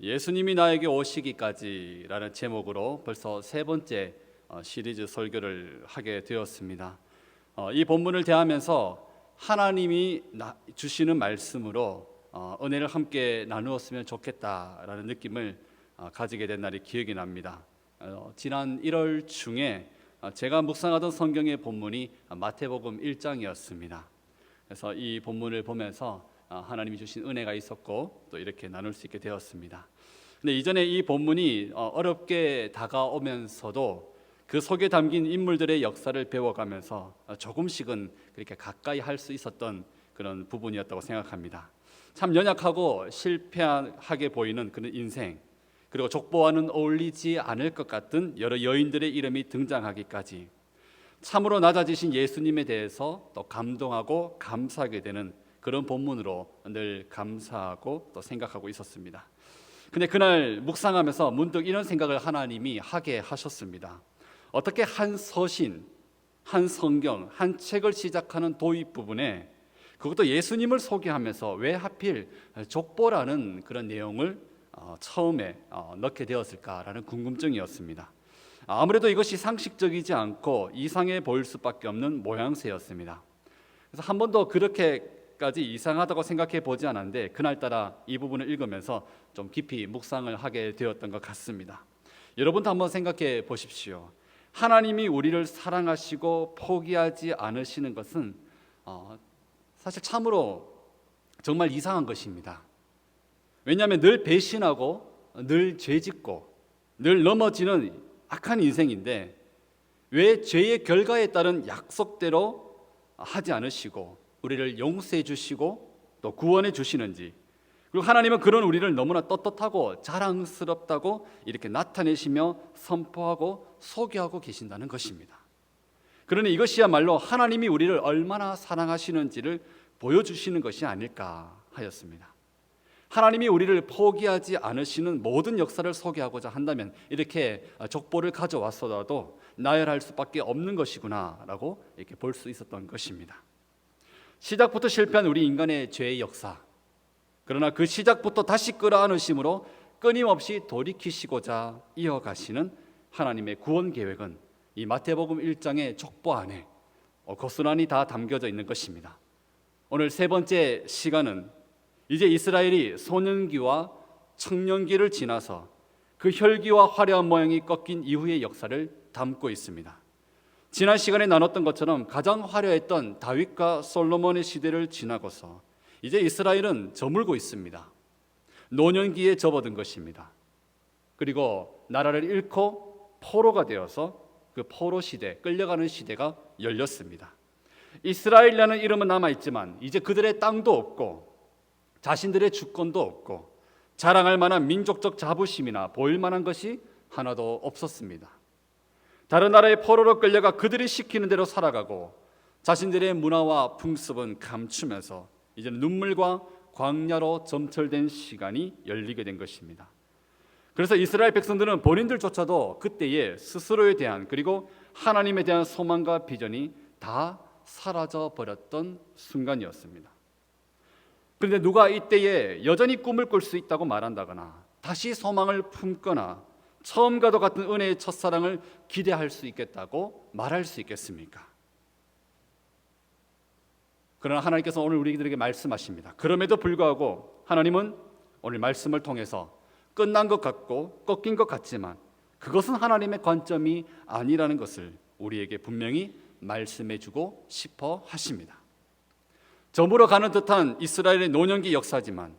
예수님이 나에게 오시기까지라는 제목으로 벌써 세 번째 시리즈 설교를 하게 되었습니다. 이 본문을 대하면서 하나님이 주시는 말씀으로 은혜를 함께 나누었으면 좋겠다라는 느낌을 가지게 된 날이 기억이 납니다. 지난 1월 중에 제가 묵상하던 성경의 본문이 마태복음 1장이었습니다. 그래서 이 본문을 보면서 하나님이 주신 은혜가 있었고 또 이렇게 나눌 수 있게 되었습니다. 근데 이전에 이 본문이 어렵게 다가오면서도 그 속에 담긴 인물들의 역사를 배워가면서 조금씩은 그렇게 가까이 할 수 있었던 그런 부분이었다고 생각합니다. 참 연약하고 실패하게 보이는 그런 인생, 그리고 족보와는 어울리지 않을 것 같은 여러 여인들의 이름이 등장하기까지 참으로 낮아지신 예수님에 대해서 또 감동하고 감사하게 되는 그런 본문으로 늘 감사하고 또 생각하고 있었습니다. 근데 그날 묵상하면서 문득 이런 생각을 하나님이 하게 하셨습니다. 어떻게 한 서신, 한 성경, 한 책을 시작하는 도입 부분에 그것도 예수님을 소개하면서 왜 하필 족보라는 그런 내용을 처음에 넣게 되었을까라는 궁금증이었습니다. 아무래도 이것이 상식적이지 않고 이상해 보일 수밖에 없는 모양새였습니다. 그래서 한 번도 그렇게까지 이상하다고 생각해 보지 않았는데 그날따라 이 부분을 읽으면서 좀 깊이 묵상을 하게 되었던 것 같습니다. 여러분도 한번 생각해 보십시오. 하나님이 우리를 사랑하시고 포기하지 않으시는 것은 사실 참으로 정말 이상한 것입니다. 왜냐하면 늘 배신하고 늘 죄짓고 늘 넘어지는 악한 인생인데 왜 죄의 결과에 따른 약속대로 하지 않으시고 우리를 용서해 주시고 또 구원해 주시는지, 그리고 하나님은 그런 우리를 너무나 떳떳하고 자랑스럽다고 이렇게 나타내시며 선포하고 소개하고 계신다는 것입니다. 그러니 이것이야말로 하나님이 우리를 얼마나 사랑하시는지를 보여주시는 것이 아닐까 하였습니다. 하나님이 우리를 포기하지 않으시는 모든 역사를 소개하고자 한다면 이렇게 족보를 가져왔어도 나열할 수밖에 없는 것이구나라고 이렇게 볼 수 있었던 것입니다. 시작부터 실패한 우리 인간의 죄의 역사, 그러나 그 시작부터 다시 끌어안으심으로 끊임없이 돌이키시고자 이어가시는 하나님의 구원 계획은 이 마태복음 1장의 족보 안에 고스란히 다 담겨져 있는 것입니다. 오늘 세 번째 시간은 이제 이스라엘이 소년기와 청년기를 지나서 그 혈기와 화려한 모양이 꺾인 이후의 역사를 담고 있습니다. 지난 시간에 나눴던 것처럼 가장 화려했던 다윗과 솔로몬의 시대를 지나고서 이제 이스라엘은 저물고 있습니다. 노년기에 접어든 것입니다. 그리고 나라를 잃고 포로가 되어서 그 포로 시대, 끌려가는 시대가 열렸습니다. 이스라엘이라는 이름은 남아있지만 이제 그들의 땅도 없고 자신들의 주권도 없고 자랑할 만한 민족적 자부심이나 보일 만한 것이 하나도 없었습니다. 다른 나라의 포로로 끌려가 그들이 시키는 대로 살아가고 자신들의 문화와 풍습은 감추면서 이제는 눈물과 광야로 점철된 시간이 열리게 된 것입니다. 그래서 이스라엘 백성들은 본인들조차도 그때의 스스로에 대한 그리고 하나님에 대한 소망과 비전이 다 사라져 버렸던 순간이었습니다. 그런데 누가 이때에 여전히 꿈을 꿀 수 있다고 말한다거나 다시 소망을 품거나 처음과도 같은 은혜의 첫사랑을 기대할 수 있겠다고 말할 수 있겠습니까? 그러나 하나님께서 오늘 우리들에게 말씀하십니다. 그럼에도 불구하고 하나님은 오늘 말씀을 통해서 끝난 것 같고 꺾인 것 같지만 그것은 하나님의 관점이 아니라는 것을 우리에게 분명히 말씀해 주고 싶어 하십니다. 저물어 가는 듯한 이스라엘의 노년기 역사지만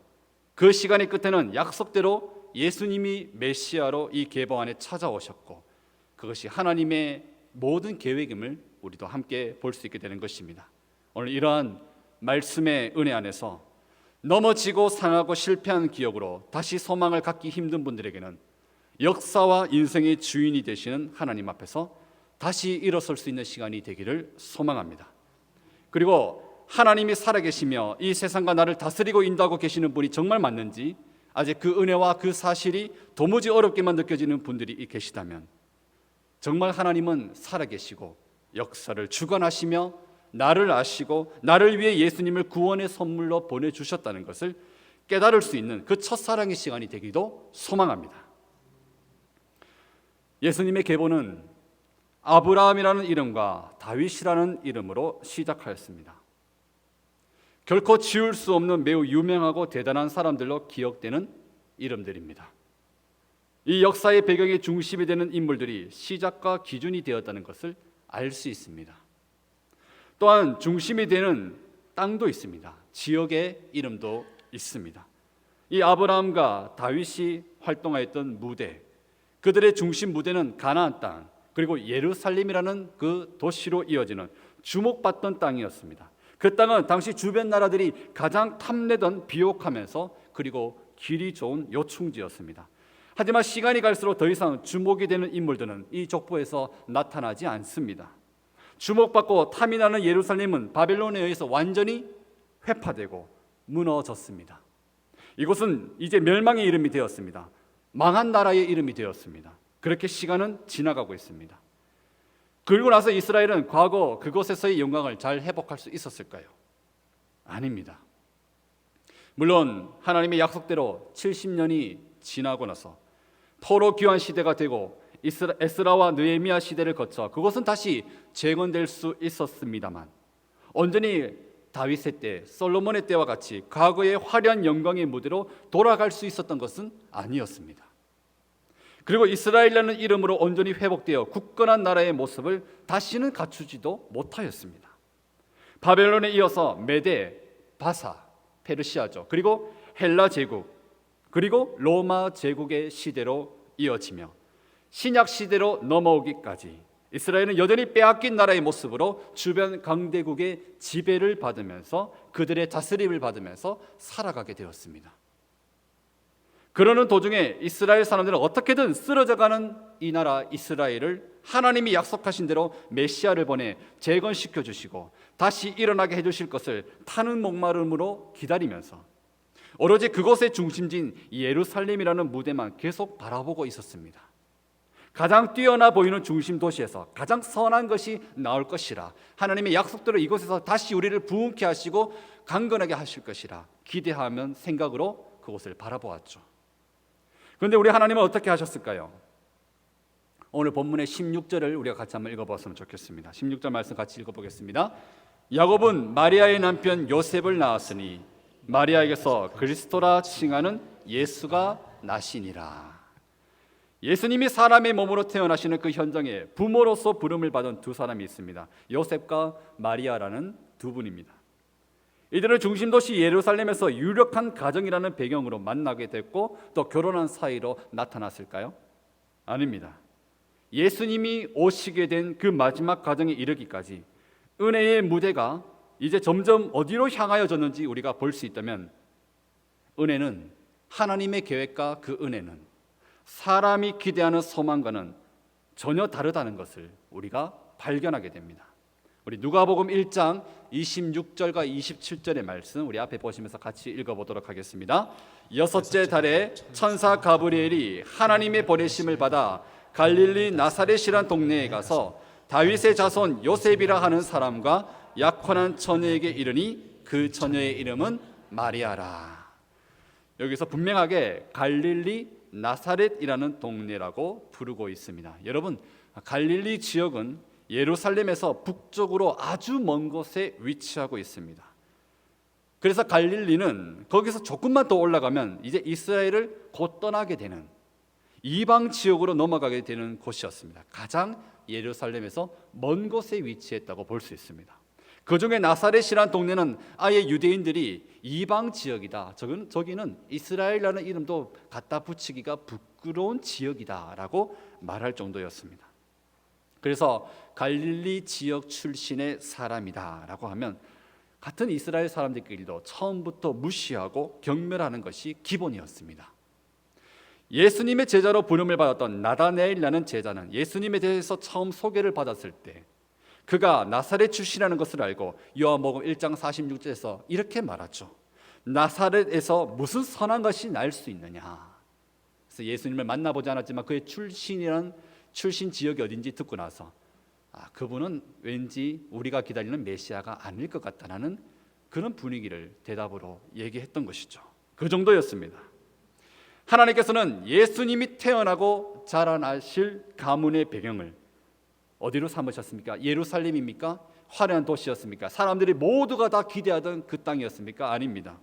그 시간의 끝에는 약속대로 예수님이 메시아로 이 계보 안에 찾아오셨고 그것이 하나님의 모든 계획임을 우리도 함께 볼 수 있게 되는 것입니다. 오늘 이러한 말씀의 은혜 안에서 넘어지고 상하고 실패한 기억으로 다시 소망을 갖기 힘든 분들에게는 역사와 인생의 주인이 되시는 하나님 앞에서 다시 일어설 수 있는 시간이 되기를 소망합니다. 그리고 하나님이 살아계시며 이 세상과 나를 다스리고 인도하고 계시는 분이 정말 맞는지 아직 그 은혜와 그 사실이 도무지 어렵게만 느껴지는 분들이 계시다면 정말 하나님은 살아계시고 역사를 주관하시며 나를 아시고 나를 위해 예수님을 구원의 선물로 보내주셨다는 것을 깨달을 수 있는 그 첫사랑의 시간이 되기도 소망합니다. 예수님의 계보는 아브라함이라는 이름과 다윗이라는 이름으로 시작하였습니다. 결코 지울 수 없는 매우 유명하고 대단한 사람들로 기억되는 이름들입니다. 이 역사의 배경의 중심이 되는 인물들이 시작과 기준이 되었다는 것을 알 수 있습니다. 또한 중심이 되는 땅도 있습니다. 지역의 이름도 있습니다. 이 아브라함과 다윗이 활동하였던 무대, 그들의 중심 무대는 가나안 땅, 그리고 예루살렘이라는 그 도시로 이어지는 주목받던 땅이었습니다. 그 땅은 당시 주변 나라들이 가장 탐내던 비옥하면서 그리고 길이 좋은 요충지였습니다. 하지만 시간이 갈수록 더 이상 주목이 되는 인물들은 이 족보에서 나타나지 않습니다. 주목받고 탐이 나는 예루살렘은 바벨론에 의해서 완전히 회파되고 무너졌습니다. 이곳은 이제 멸망의 이름이 되었습니다. 망한 나라의 이름이 되었습니다. 그렇게 시간은 지나가고 있습니다. 그리고 나서 이스라엘은 과거 그곳에서의 영광을 잘 회복할 수 있었을까요? 아닙니다. 물론 하나님의 약속대로 70년이 지나고 나서 포로 귀환 시대가 되고 에스라와 느헤미야 시대를 거쳐 그것은 다시 재건될 수 있었습니다만, 온전히 다윗의 때, 솔로몬의 때와 같이 과거의 화려한 영광의 무대로 돌아갈 수 있었던 것은 아니었습니다. 그리고 이스라엘이라는 이름으로 온전히 회복되어 굳건한 나라의 모습을 다시는 갖추지도 못하였습니다. 바벨론에 이어서 메데, 바사, 페르시아죠. 그리고 헬라 제국, 그리고 로마 제국의 시대로 이어지며 신약 시대로 넘어오기까지 이스라엘은 여전히 빼앗긴 나라의 모습으로 주변 강대국의 지배를 받으면서 그들의 다스림을 받으면서 살아가게 되었습니다. 그러는 도중에 이스라엘 사람들은 어떻게든 쓰러져가는 이 나라 이스라엘을 하나님이 약속하신 대로 메시아를 보내 재건시켜 주시고 다시 일어나게 해주실 것을 타는 목마름으로 기다리면서 오로지 그곳의 중심지인 예루살렘이라는 무대만 계속 바라보고 있었습니다. 가장 뛰어나 보이는 중심 도시에서 가장 선한 것이 나올 것이라, 하나님의 약속대로 이곳에서 다시 우리를 부흥케 하시고 강건하게 하실 것이라 기대하면 생각으로 그곳을 바라보았죠. 그런데 우리 하나님은 어떻게 하셨을까요? 오늘 본문의 16절을 우리가 같이 한번 읽어봤으면 좋겠습니다. 16절 말씀 같이 읽어보겠습니다. 야곱은 마리아의 남편 요셉을 낳았으니 마리아에게서 그리스도라 칭하는 예수가 나시니라. 예수님이 사람의 몸으로 태어나시는 그 현장에 부모로서 부름을 받은 두 사람이 있습니다. 요셉과 마리아라는 두 분입니다. 이들은 중심도시 예루살렘에서 유력한 가정이라는 배경으로 만나게 됐고 또 결혼한 사이로 나타났을까요? 아닙니다. 예수님이 오시게 된 그 마지막 가정에 이르기까지 은혜의 무대가 이제 점점 어디로 향하여졌는지 우리가 볼 수 있다면, 은혜는, 하나님의 계획과 그 은혜는 사람이 기대하는 소망과는 전혀 다르다는 것을 우리가 발견하게 됩니다. 우리 누가복음 1장 26절과 27절의 말씀 우리 앞에 보시면서 같이 읽어보도록 하겠습니다. 여섯째 달에 천사 가브리엘이 하나님의 보내심을 받아 갈릴리 나사렛이란 동네에 가서 다윗의 자손 요셉이라 하는 사람과 약혼한 처녀에게 이르니 그 처녀의 이름은 마리아라. 여기서 분명하게 갈릴리 나사렛이라는 동네라고 부르고 있습니다. 여러분, 갈릴리 지역은 예루살렘에서 북쪽으로 아주 먼 곳에 위치하고 있습니다. 그래서 갈릴리는 거기서 조금만 더 올라가면 이제 이스라엘을 곧 떠나게 되는 이방 지역으로 넘어가게 되는 곳이었습니다. 가장 예루살렘에서 먼 곳에 위치했다고 볼 수 있습니다. 그중에 나사렛이라는 동네는 아예 유대인들이 이방 지역이다, 저기는 이스라엘이라는 이름도 갖다 붙이기가 부끄러운 지역이다라고 말할 정도였습니다. 그래서 갈릴리 지역 출신의 사람이다라고 하면 같은 이스라엘 사람들끼리도 처음부터 무시하고 경멸하는 것이 기본이었습니다. 예수님의 제자로 부름을 받았던 나다네엘이라는 제자는 예수님에 대해서 처음 소개를 받았을 때 그가 나사렛 출신이라는 것을 알고 요한복음 1장 46절에서 이렇게 말하죠. 나사렛에서 무슨 선한 것이 날 수 있느냐. 그래서 예수님을 만나보지 않았지만 그의 출신 지역이 어딘지 듣고 나서 그분은 왠지 우리가 기다리는 메시아가 아닐 것 같다는 그런 분위기를 대답으로 얘기했던 것이죠. 그 정도였습니다. 하나님께서는 예수님이 태어나고 자라나실 가문의 배경을 어디로 삼으셨습니까? 예루살렘입니까? 화려한 도시였습니까? 사람들이 모두가 다 기대하던 그 땅이었습니까? 아닙니다.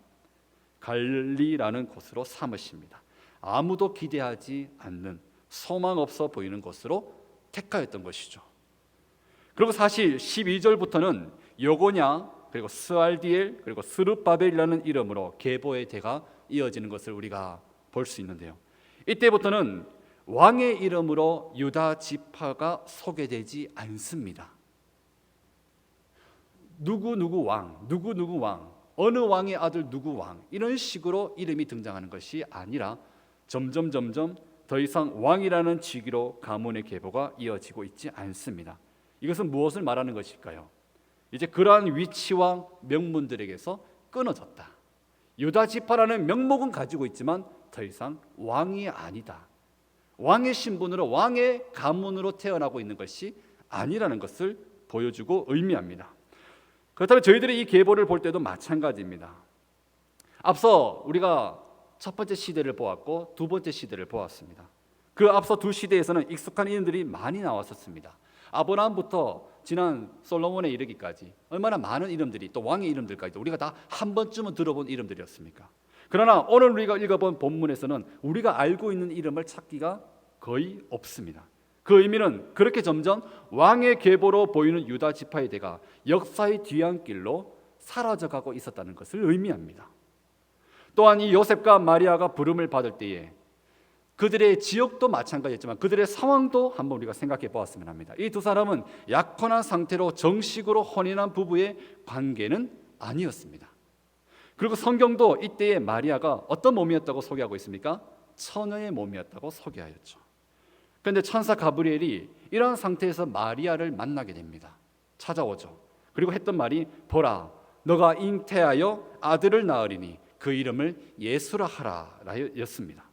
갈릴리라는 곳으로 삼으십니다. 아무도 기대하지 않는 소망 없어 보이는 곳으로 택하였던 것이죠. 그리고 사실 12절부터는 여고냐 그리고 스알디엘 그리고 스룹바벨이라는 이름으로 계보의 대가 이어지는 것을 우리가 볼 수 있는데요. 이때부터는 왕의 이름으로 유다 지파가 소개되지 않습니다. 누구 왕, 누구 왕, 어느 왕의 아들 누구 왕, 이런 식으로 이름이 등장하는 것이 아니라 점점 더 이상 왕이라는 직위로 가문의 계보가 이어지고 있지 않습니다. 이것은 무엇을 말하는 것일까요? 이제 그러한 위치와 명문들에게서 끊어졌다. 유다 지파라는 명목은 가지고 있지만 더 이상 왕이 아니다. 왕의 신분으로 왕의 가문으로 태어나고 있는 것이 아니라는 것을 보여주고 의미합니다. 그렇다면 저희들이 이 계보를 볼 때도 마찬가지입니다. 앞서 우리가 첫 번째 시대를 보았고 두 번째 시대를 보았습니다. 그 앞서 두 시대에서는 익숙한 이름들이 많이 나왔었습니다. 아브라함부터 지난 솔로몬에 이르기까지 얼마나 많은 이름들이, 또 왕의 이름들까지도 우리가 다 한 번쯤은 들어본 이름들이었습니까? 그러나 오늘 우리가 읽어본 본문에서는 우리가 알고 있는 이름을 찾기가 거의 없습니다. 그 의미는 그렇게 점점 왕의 계보로 보이는 유다 지파의 대가 역사의 뒤안길로 사라져가고 있었다는 것을 의미합니다. 또한 이 요셉과 마리아가 부름을 받을 때에 그들의 지역도 마찬가지였지만 그들의 상황도 한번 우리가 생각해 보았으면 합니다. 이 두 사람은 약혼한 상태로 정식으로 혼인한 부부의 관계는 아니었습니다. 그리고 성경도 이때의 마리아가 어떤 몸이었다고 소개하고 있습니까? 처녀의 몸이었다고 소개하였죠. 그런데 천사 가브리엘이 이러한 상태에서 마리아를 만나게 됩니다. 찾아오죠. 그리고 했던 말이, 보라, 너가 잉태하여 아들을 낳으리니 그 이름을 예수라 하라 였습니다.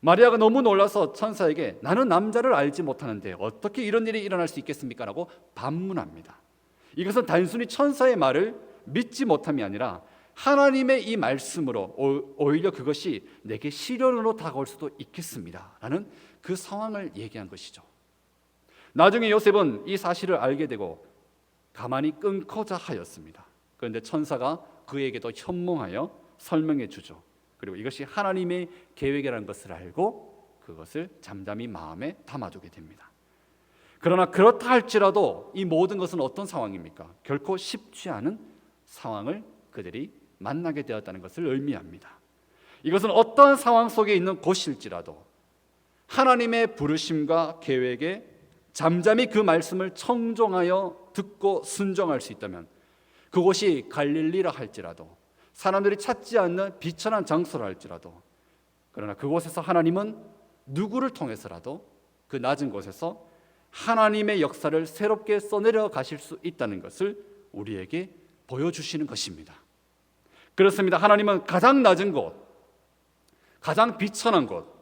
마리아가 너무 놀라서 천사에게 나는 남자를 알지 못하는데 어떻게 이런 일이 일어날 수 있겠습니까? 라고 반문합니다. 이것은 단순히 천사의 말을 믿지 못함이 아니라 하나님의 이 말씀으로 오히려 그것이 내게 시련으로 다가올 수도 있겠습니다 라는 그 상황을 얘기한 것이죠. 나중에 요셉은 이 사실을 알게 되고 가만히 끊고자 하였습니다. 그런데 천사가 그에게도 현몽하여 설명해 주죠. 그리고 이것이 하나님의 계획이라는 것을 알고 그것을 잠잠히 마음에 담아두게 됩니다. 그러나 그렇다 할지라도 이 모든 것은 어떤 상황입니까? 결코 쉽지 않은 상황을 그들이 만나게 되었다는 것을 의미합니다. 이것은 어떠한 상황 속에 있는 곳일지라도 하나님의 부르심과 계획에 잠잠히 그 말씀을 청종하여 듣고 순종할 수 있다면 그곳이 갈릴리라 할지라도 사람들이 찾지 않는 비천한 장소라 할지라도 그러나 그곳에서 하나님은 누구를 통해서라도 그 낮은 곳에서 하나님의 역사를 새롭게 써내려 가실 수 있다는 것을 우리에게 보여주시는 것입니다. 그렇습니다. 하나님은 가장 낮은 곳, 가장 비천한 곳,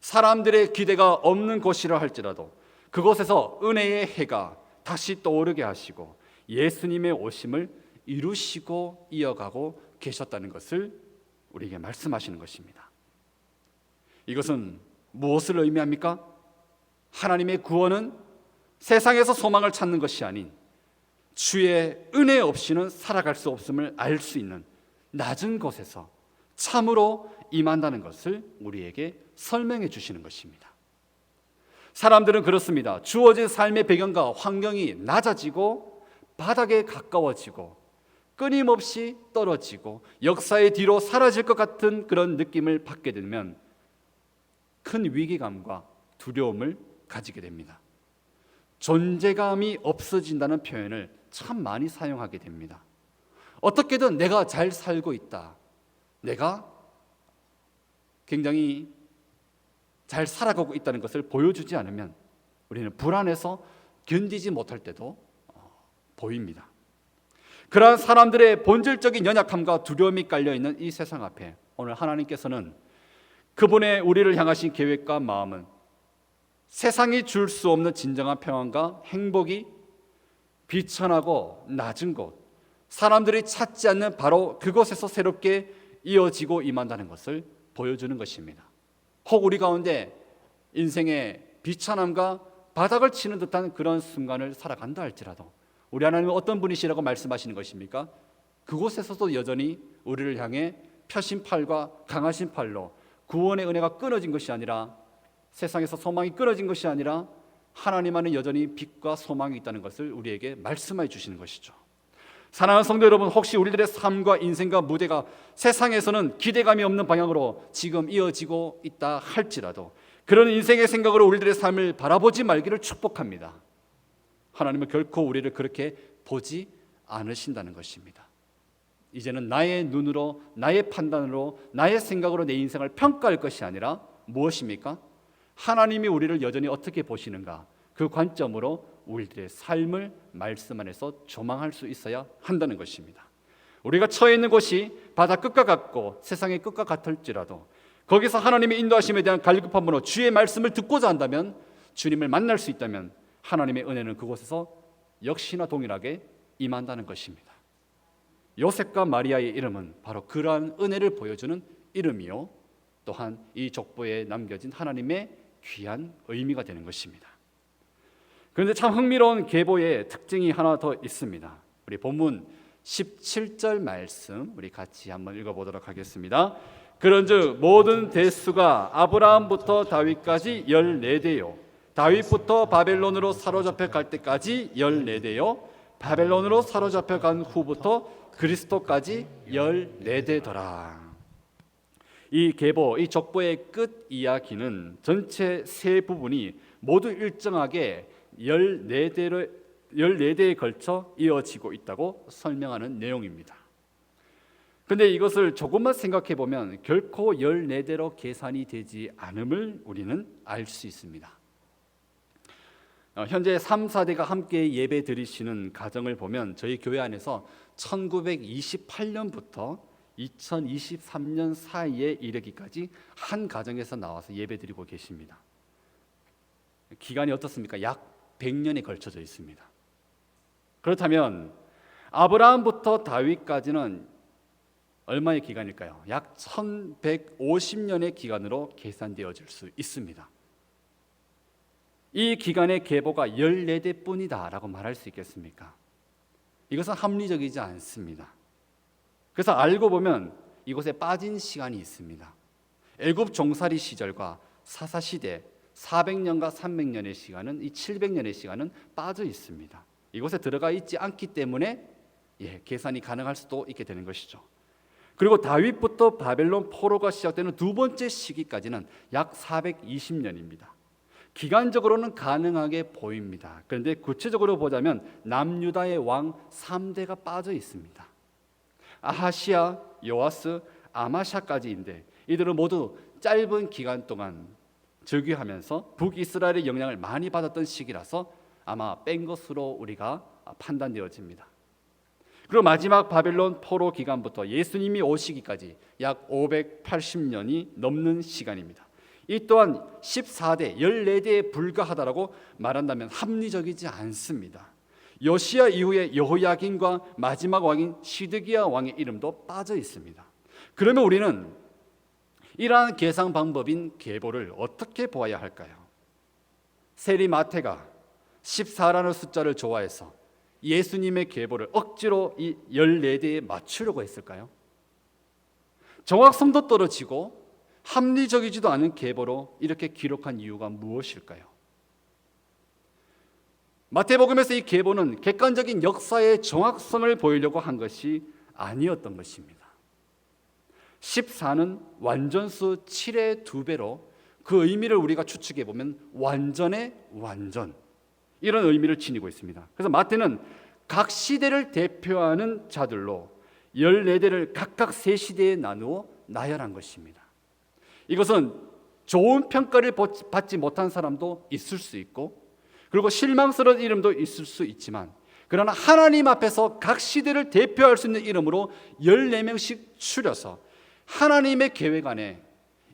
사람들의 기대가 없는 곳이라 할지라도 그곳에서 은혜의 해가 다시 떠오르게 하시고 예수님의 오심을 이루시고 이어가고 계셨다는 것을 우리에게 말씀하시는 것입니다. 이것은 무엇을 의미합니까? 하나님의 구원은 세상에서 소망을 찾는 것이 아닌 주의 은혜 없이는 살아갈 수 없음을 알 수 있는 낮은 곳에서 참으로 임한다는 것을 우리에게 설명해 주시는 것입니다. 사람들은 그렇습니다. 주어진 삶의 배경과 환경이 낮아지고 바닥에 가까워지고 끊임없이 떨어지고 역사의 뒤로 사라질 것 같은 그런 느낌을 받게 되면 큰 위기감과 두려움을 가지게 됩니다. 존재감이 없어진다는 표현을 참 많이 사용하게 됩니다. 어떻게든 내가 잘 살고 있다, 내가 굉장히 잘 살아가고 있다는 것을 보여주지 않으면 우리는 불안해서 견디지 못할 때도 보입니다. 그러한 사람들의 본질적인 연약함과 두려움이 깔려있는 이 세상 앞에 오늘 하나님께서는 그분의 우리를 향하신 계획과 마음은 세상이 줄 수 없는 진정한 평안과 행복이 비천하고 낮은 곳, 사람들이 찾지 않는 바로 그곳에서 새롭게 이어지고 임한다는 것을 보여주는 것입니다. 혹 우리 가운데 인생의 비참함과 바닥을 치는 듯한 그런 순간을 살아간다 할지라도 우리 하나님은 어떤 분이시라고 말씀하시는 것입니까? 그곳에서도 여전히 우리를 향해 펴신 팔과 강하신 팔로 구원의 은혜가 끊어진 것이 아니라, 세상에서 소망이 끊어진 것이 아니라 하나님 안에 여전히 빛과 소망이 있다는 것을 우리에게 말씀해 주시는 것이죠. 사랑하는 성도 여러분, 혹시 우리들의 삶과 인생과 무대가 세상에서는 기대감이 없는 방향으로 지금 이어지고 있다 할지라도 그런 인생의 생각으로 우리들의 삶을 바라보지 말기를 축복합니다. 하나님은 결코 우리를 그렇게 보지 않으신다는 것입니다. 이제는 나의 눈으로, 나의 판단으로, 나의 생각으로 내 인생을 평가할 것이 아니라 무엇입니까? 하나님이 우리를 여전히 어떻게 보시는가, 그 관점으로 우리들의 삶을 말씀 안에서 조망할 수 있어야 한다는 것입니다. 우리가 처해 있는 곳이 바다 끝과 같고 세상의 끝과 같을지라도 거기서 하나님의 인도하심에 대한 갈급함으로 주의 말씀을 듣고자 한다면, 주님을 만날 수 있다면 하나님의 은혜는 그곳에서 역시나 동일하게 임한다는 것입니다. 요셉과 마리아의 이름은 바로 그러한 은혜를 보여주는 이름이요, 또한 이 족보에 남겨진 하나님의 귀한 의미가 되는 것입니다. 그런데 참 흥미로운 계보의 특징이 하나 더 있습니다. 우리 본문 17절 말씀 우리 같이 한번 읽어보도록 하겠습니다. 그런즉 모든 대수가 아브라함부터 다윗까지 14대요 다윗부터 바벨론으로 사로잡혀 갈 때까지 14대요 바벨론으로 사로잡혀 간 후부터 그리스도까지 14대더라. 이 계보, 이 족보의 끝 이야기는 전체 세 부분이 모두 일정하게 14대에 걸쳐 이어지고 있다고 설명하는 내용입니다. 그런데 이것을 조금만 생각해 보면 결코 14대로 계산이 되지 않음을 우리는 알 수 있습니다. 현재 3, 4대가 함께 예배 드리시는 가정을 보면 저희 교회 안에서 1928년부터 2023년 사이에 이르기까지 한 가정에서 나와서 예배 드리고 계십니다. 기간이 어떻습니까? 약 100년에 걸쳐져 있습니다. 그렇다면 아브라함부터 다윗까지는 얼마의 기간일까요? 약 1150년의 기간으로 계산되어질 수 있습니다. 이 기간의 계보가 14대뿐이다 라고 말할 수 있겠습니까? 이것은 합리적이지 않습니다. 그래서 알고 보면 이곳에 빠진 시간이 있습니다. 애굽 종살이 시절과 사사시대 400년과 300년의 시간은, 이 700년의 시간은 빠져 있습니다. 이곳에 들어가 있지 않기 때문에 계산이 가능할 수도 있게 되는 것이죠. 그리고 다윗부터 바벨론 포로가 시작되는 두 번째 시기까지는 약 420년입니다. 기간적으로는 가능하게 보입니다. 그런데 구체적으로 보자면 남유다의 왕 3대가 빠져 있습니다. 아하시아, 요아스, 아마샤까지인데 이들은 모두 짧은 기간 동안 즉위하면서 북이스라엘의 영향을 많이 받았던 시기라서 아마 뺀 것으로 우리가 판단되어집니다. 그리고 마지막 바벨론 포로 기간부터 예수님이 오시기까지 약 580년이 넘는 시간입니다. 이 또한 14대, 14대에 불과하다라고 말한다면 합리적이지 않습니다. 요시야 이후에 여호야긴과 마지막 왕인 시드기야 왕의 이름도 빠져 있습니다. 그러면 우리는 이러한 계산 방법인 계보를 어떻게 보아야 할까요? 세리 마태가 14라는 숫자를 좋아해서 예수님의 계보를 억지로 이 14대에 맞추려고 했을까요? 정확성도 떨어지고 합리적이지도 않은 계보로 이렇게 기록한 이유가 무엇일까요? 마태복음에서 이 계보는 객관적인 역사의 정확성을 보이려고 한 것이 아니었던 것입니다. 14는 완전수 7의 2배로 그 의미를 우리가 추측해 보면 완전의 완전, 이런 의미를 지니고 있습니다. 그래서 마태는 각 시대를 대표하는 자들로 14대를 각각 3시대에 나누어 나열한 것입니다. 이것은 좋은 평가를 받지 못한 사람도 있을 수 있고, 그리고 실망스러운 이름도 있을 수 있지만, 그러나 하나님 앞에서 각 시대를 대표할 수 있는 이름으로 14명씩 추려서 하나님의 계획 안에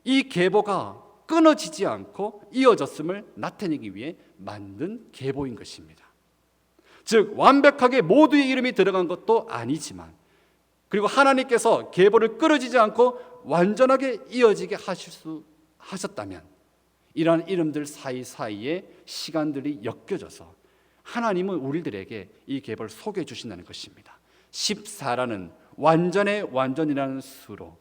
이 계보가 끊어지지 않고 이어졌음을 나타내기 위해 만든 계보인 것입니다. 즉 완벽하게 모두의 이름이 들어간 것도 아니지만 그리고 하나님께서 계보를 끊어지지 않고 완전하게 이어지게 하셨다면 이러한 이름들 사이사이에 시간들이 엮여져서 하나님은 우리들에게 이 계보를 소개해 주신다는 것입니다. 14라는 완전의 완전이라는 수로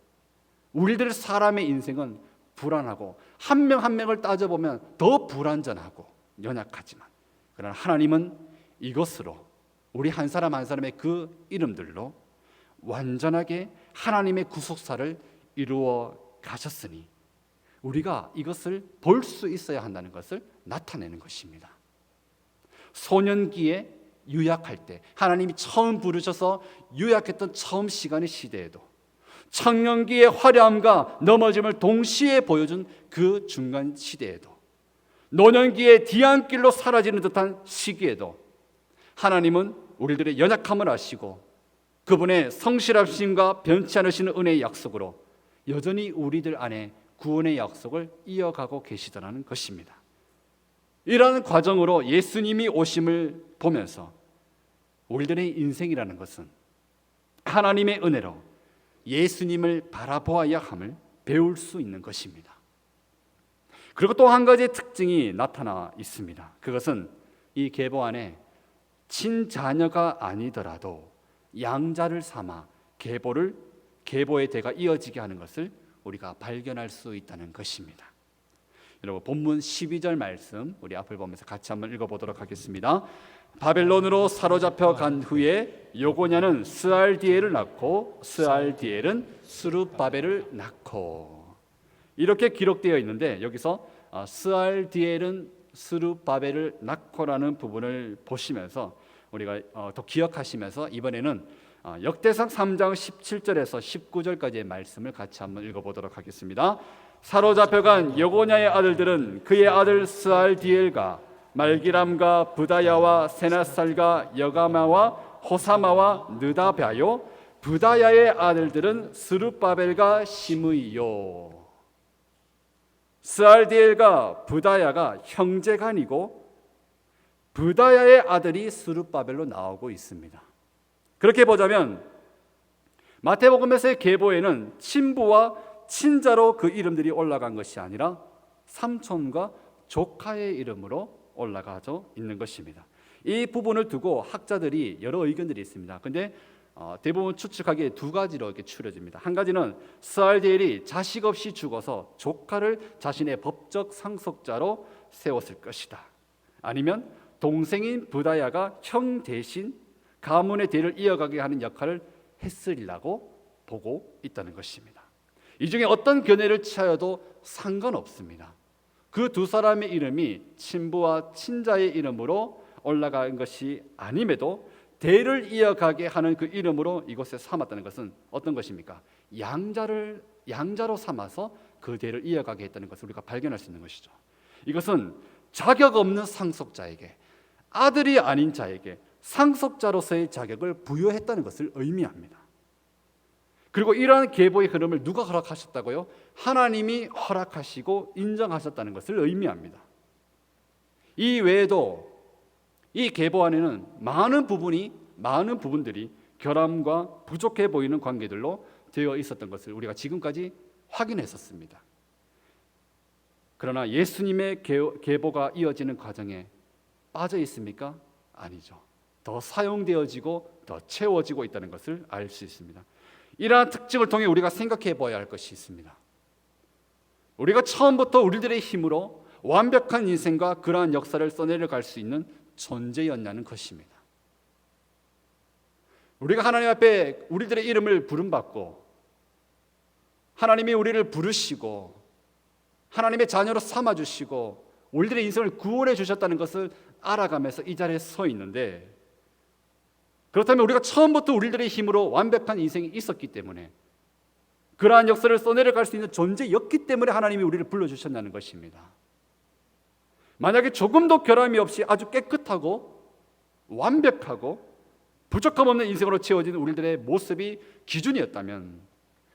우리들 사람의 인생은 불안하고 한 명 한 명을 따져보면 더 불완전하고 연약하지만 그러나 하나님은 이것으로 우리 한 사람 한 사람의 그 이름들로 완전하게 하나님의 구속사를 이루어 가셨으니 우리가 이것을 볼 수 있어야 한다는 것을 나타내는 것입니다. 소년기에 유약할 때 하나님이 처음 부르셔서 유약했던 처음 시간의 시대에도 청년기의 화려함과 넘어짐을 동시에 보여준 그 중간 시대에도 노년기의 뒤안길로 사라지는 듯한 시기에도 하나님은 우리들의 연약함을 아시고 그분의 성실하심과 변치 않으시는 은혜의 약속으로 여전히 우리들 안에 구원의 약속을 이어가고 계시더라는 것입니다. 이러한 과정으로 예수님이 오심을 보면서 우리들의 인생이라는 것은 하나님의 은혜로 예수님을 바라보아야 함을 배울 수 있는 것입니다. 그리고 또 한 가지의 특징이 나타나 있습니다. 그것은 이 계보 안에 친자녀가 아니더라도 양자를 삼아 계보의 대가 이어지게 하는 것을 우리가 발견할 수 있다는 것입니다. 여러분 본문 12절 말씀 우리 앞을 보면서 같이 한번 읽어보도록 하겠습니다. 바벨론으로 사로잡혀 간 후에 요고냐는 스알디엘을 낳고 스알디엘은 스룹바벨을 낳고 이렇게 기록되어 있는데 여기서 스알디엘은 스룹바벨을 낳고라는 부분을 보시면서 우리가 더 기억하시면서 이번에는 역대상 3장 17절에서 19절까지의 말씀을 같이 한번 읽어보도록 하겠습니다. 사로잡혀간 여고냐의 아들들은 그의 아들 스알디엘과 말기람과 부다야와 세나살과 여가마와 호사마와 느다바요 부다야의 아들들은 스룹바벨과 시므이요. 스알디엘과 부다야가 형제간이고 부다야의 아들이 스룹바벨로 나오고 있습니다. 그렇게 보자면 마태복음에서의 계보에는 친부와 친자로 그 이름들이 올라간 것이 아니라 삼촌과 조카의 이름으로 올라가져 있는 것입니다. 이 부분을 두고 학자들이 여러 의견들이 있습니다. 그런데 대부분 추측하기에 두 가지로 이렇게 추려집니다. 한 가지는 스알디엘이 자식 없이 죽어서 조카를 자신의 법적 상속자로 세웠을 것이다. 아니면 동생인 부다야가 형 대신 가문의 대를 이어가게 하는 역할을 했으리라고 보고 있다는 것입니다. 이 중에 어떤 견해를 취하여도 상관없습니다. 그 두 사람의 이름이 친부와 친자의 이름으로 올라간 것이 아님에도 대를 이어가게 하는 그 이름으로 이곳에 삼았다는 것은 어떤 것입니까? 양자로 삼아서 그 대를 이어가게 했다는 것을 우리가 발견할 수 있는 것이죠. 이것은 자격 없는 상속자에게 아들이 아닌 자에게 상속자로서의 자격을 부여했다는 것을 의미합니다. 그리고 이러한 계보의 흐름을 누가 허락하셨다고요? 하나님이 허락하시고 인정하셨다는 것을 의미합니다. 이 외에도 이 계보 안에는 많은 부분들이 결함과 부족해 보이는 관계들로 되어 있었던 것을 우리가 지금까지 확인했었습니다. 그러나 예수님의 계보가 이어지는 과정에 빠져 있습니까? 아니죠. 더 사용되어지고 더 채워지고 있다는 것을 알 수 있습니다. 이러한 특징을 통해 우리가 생각해 봐야 할 것이 있습니다. 우리가 처음부터 우리들의 힘으로 완벽한 인생과 그러한 역사를 써내려갈 수 있는 존재였냐는 것입니다. 우리가 하나님 앞에 우리들의 이름을 부름받고 하나님이 우리를 부르시고 하나님의 자녀로 삼아주시고 우리들의 인생을 구원해 주셨다는 것을 알아가면서 이 자리에 서 있는데, 그렇다면 우리가 처음부터 우리들의 힘으로 완벽한 인생이 있었기 때문에 그러한 역사를 써내려갈 수 있는 존재였기 때문에 하나님이 우리를 불러주셨다는 것입니다. 만약에 조금도 결함이 없이 아주 깨끗하고 완벽하고 부족함 없는 인생으로 채워진 우리들의 모습이 기준이었다면,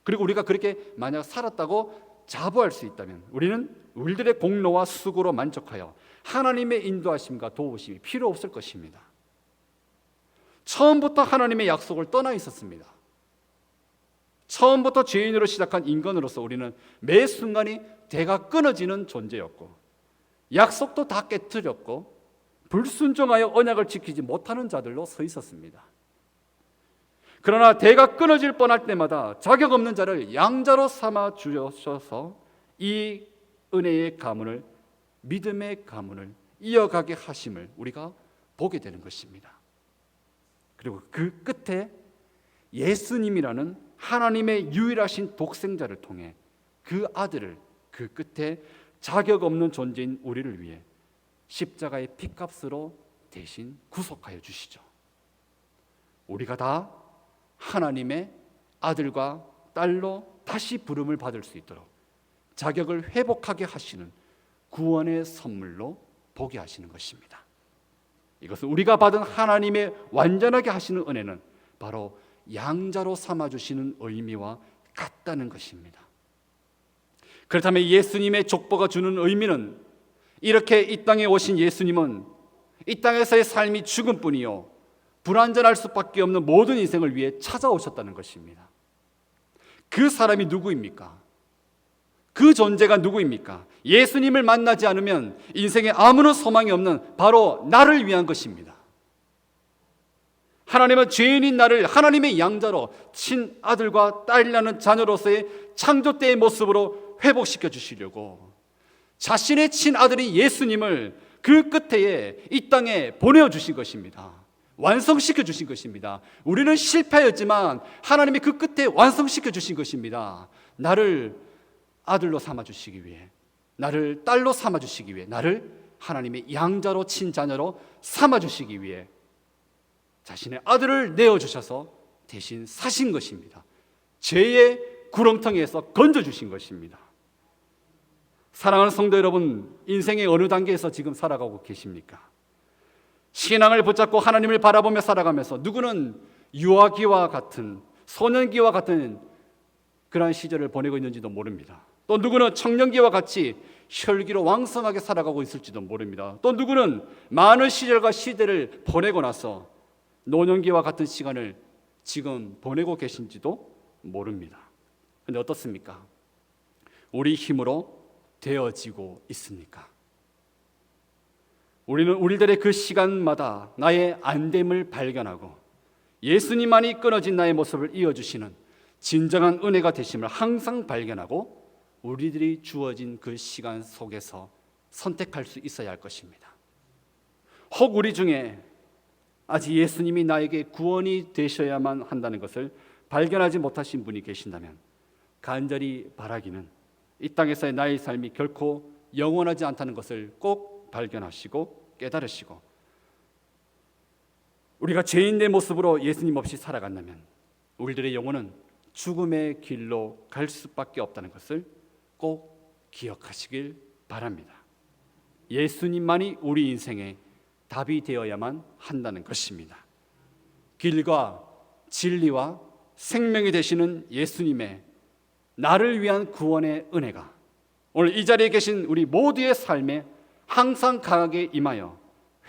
그리고 우리가 그렇게 만약 살았다고 자부할 수 있다면 우리는 우리들의 공로와 수고로 만족하여 하나님의 인도하심과 도우심이 필요 없을 것입니다. 처음부터 하나님의 약속을 떠나 있었습니다. 처음부터 죄인으로 시작한 인간으로서 우리는 매 순간이 대가 끊어지는 존재였고, 약속도 다 깨뜨렸고, 불순종하여 언약을 지키지 못하는 자들로 서 있었습니다. 그러나 대가 끊어질 뻔할 때마다 자격 없는 자를 양자로 삼아 주셔서 이 은혜의 가문을, 믿음의 가문을 이어가게 하심을 우리가 보게 되는 것입니다. 그리고 그 끝에 예수님이라는 하나님의 유일하신 독생자를 통해 그 아들을 그 끝에 자격 없는 존재인 우리를 위해 십자가의 피값으로 대신 구속하여 주시죠. 우리가 다 하나님의 아들과 딸로 다시 부름을 받을 수 있도록 자격을 회복하게 하시는 구원의 선물로 보게 하시는 것입니다. 이것은 우리가 받은 하나님의 완전하게 하시는 은혜는 바로 양자로 삼아주시는 의미와 같다는 것입니다. 그렇다면 예수님의 족보가 주는 의미는, 이렇게 이 땅에 오신 예수님은 이 땅에서의 삶이 죽음뿐이요 불완전할 수밖에 없는 모든 인생을 위해 찾아오셨다는 것입니다. 그 사람이 누구입니까? 그 존재가 누구입니까? 예수님을 만나지 않으면 인생에 아무런 소망이 없는 바로 나를 위한 것입니다. 하나님은 죄인인 나를 하나님의 양자로 친아들과 딸이라는 자녀로서의 창조 때의 모습으로 회복시켜 주시려고 자신의 친아들인 예수님을 그 끝에 이 땅에 보내주신 것입니다. 완성시켜 주신 것입니다. 우리는 실패였지만 하나님이 그 끝에 완성시켜 주신 것입니다. 나를 아들로 삼아주시기 위해, 나를 딸로 삼아주시기 위해, 나를 하나님의 양자로 친자녀로 삼아주시기 위해 자신의 아들을 내어주셔서 대신 사신 것입니다. 죄의 구렁텅이에서 건져주신 것입니다. 사랑하는 성도 여러분, 인생의 어느 단계에서 지금 살아가고 계십니까? 신앙을 붙잡고 하나님을 바라보며 살아가면서 누구는 유아기와 같은, 소년기와 같은 그러한 시절을 보내고 있는지도 모릅니다. 또 누구는 청년기와 같이 혈기로 왕성하게 살아가고 있을지도 모릅니다. 또 누구는 많은 시절과 시대를 보내고 나서 노년기와 같은 시간을 지금 보내고 계신지도 모릅니다. 그런데 어떻습니까? 우리 힘으로 되어지고 있습니까? 우리는 우리들의 그 시간마다 나의 안됨을 발견하고 예수님만이 끊어진 나의 모습을 이어주시는 진정한 은혜가 되심을 항상 발견하고 우리들이 주어진 그 시간 속에서 선택할 수 있어야 할 것입니다. 혹 우리 중에 아직 예수님이 나에게 구원이 되셔야만 한다는 것을 발견하지 못하신 분이 계신다면 간절히 바라기는 이 땅에서의 나의 삶이 결코 영원하지 않다는 것을 꼭 발견하시고 깨달으시고, 우리가 죄인의 모습으로 예수님 없이 살아간다면 우리들의 영혼은 죽음의 길로 갈 수밖에 없다는 것을 꼭 기억하시길 바랍니다. 예수님만이 우리 인생의 답이 되어야만 한다는 것입니다. 길과 진리와 생명이 되시는 예수님의 나를 위한 구원의 은혜가 오늘 이 자리에 계신 우리 모두의 삶에 항상 강하게 임하여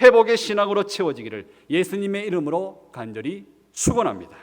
회복의 신앙으로 채워지기를 예수님의 이름으로 간절히 축원합니다.